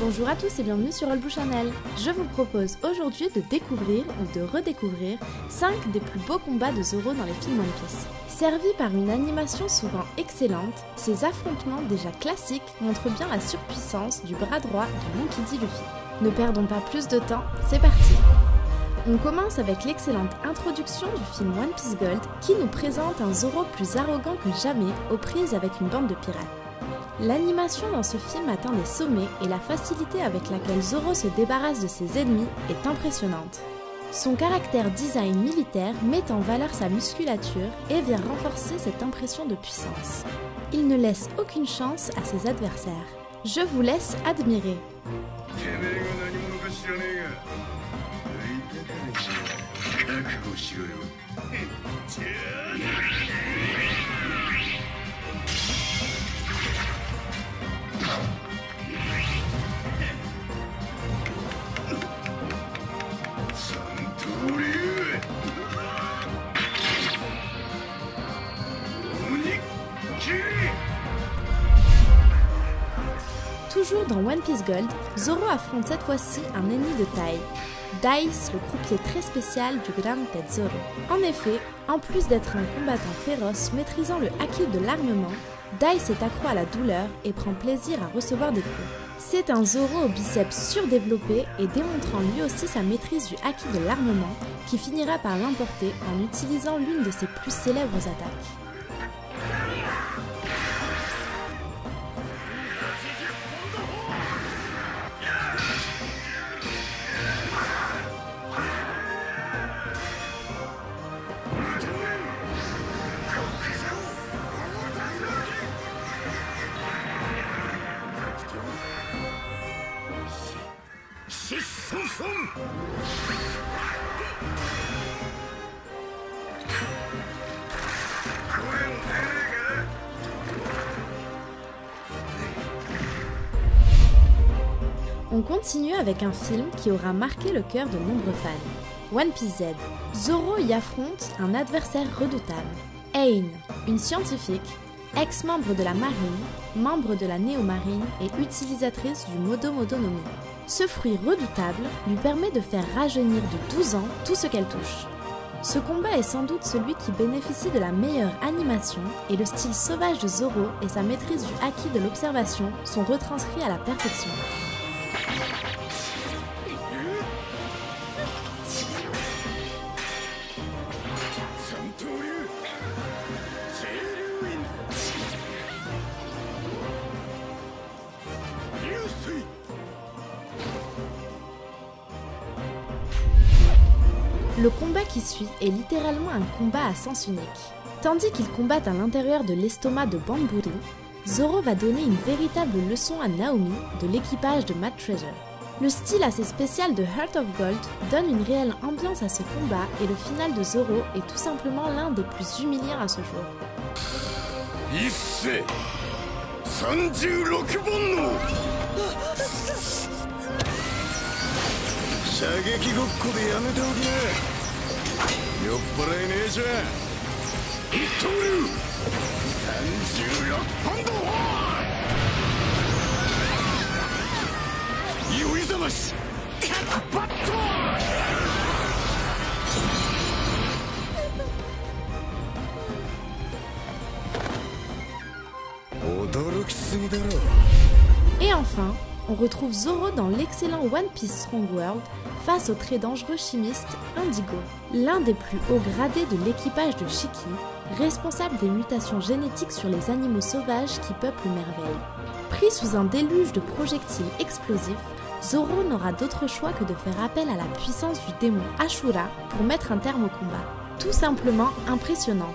Bonjour à tous et bienvenue sur All Blue Channel. Je vous propose aujourd'hui de découvrir ou de redécouvrir 5 des plus beaux combats de Zoro dans les films One Piece. Servis par une animation souvent excellente, ces affrontements déjà classiques montrent bien la surpuissance du bras droit de Monkey D. Luffy. Ne perdons pas plus de temps, c'est parti! On commence avec l'excellente introduction du film One Piece Gold qui nous présente un Zoro plus arrogant que jamais aux prises avec une bande de pirates. L'animation dans ce film atteint des sommets et la facilité avec laquelle Zoro se débarrasse de ses ennemis est impressionnante. Son caractère design militaire met en valeur sa musculature et vient renforcer cette impression de puissance. Il ne laisse aucune chance à ses adversaires. Je vous laisse admirer. Toujours dans One Piece Gold, Zoro affronte cette fois-ci un ennemi de taille, Dice, le croupier très spécial du Grand Zoro. En effet, en plus d'être un combattant féroce maîtrisant le haki de l'armement, Dice est accro à la douleur et prend plaisir à recevoir des coups. C'est un Zoro au biceps surdéveloppé et démontrant lui aussi sa maîtrise du haki de l'armement qui finira par l'emporter en utilisant l'une de ses plus célèbres attaques. On continue avec un film qui aura marqué le cœur de nombreux fans. One Piece Z. Zoro y affronte un adversaire redoutable. Ain, une scientifique, ex-membre de la marine, membre de la Néo-Marine et utilisatrice du Modo Modo no Mi. Ce fruit redoutable lui permet de faire rajeunir de 12 ans tout ce qu'elle touche. Ce combat est sans doute celui qui bénéficie de la meilleure animation et le style sauvage de Zoro et sa maîtrise du haki de l'observation sont retranscrits à la perfection. Le combat qui suit est littéralement un combat à sens unique. Tandis qu'il combat à l'intérieur de l'estomac de Banburi, Zoro va donner une véritable leçon à Naomi de l'équipage de Mad Treasure. Le style assez spécial de Heart of Gold donne une réelle ambiance à ce combat et le final de Zoro est tout simplement l'un des plus humiliants à ce jour. Et enfin, on retrouve Zoro dans l'excellent One Piece Strong World face au très dangereux chimiste Indigo, l'un des plus hauts gradés de l'équipage de Shiki, responsable des mutations génétiques sur les animaux sauvages qui peuplent Merveille. Pris sous un déluge de projectiles explosifs, Zoro n'aura d'autre choix que de faire appel à la puissance du démon Ashura pour mettre un terme au combat. Tout simplement impressionnant.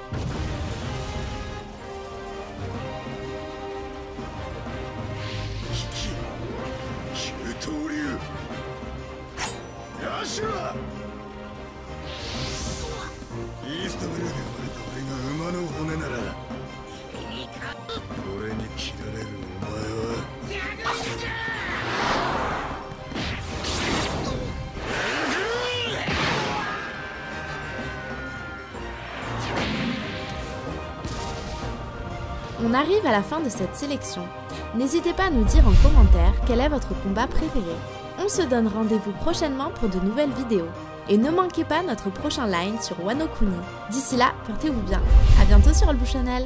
On arrive à la fin de cette sélection. N'hésitez pas à nous dire en commentaire quel est votre combat préféré. On se donne rendez-vous prochainement pour de nouvelles vidéos. Et ne manquez pas notre prochain line sur Wano Kuni. D'ici là, portez-vous bien. À bientôt sur All Blue Channel.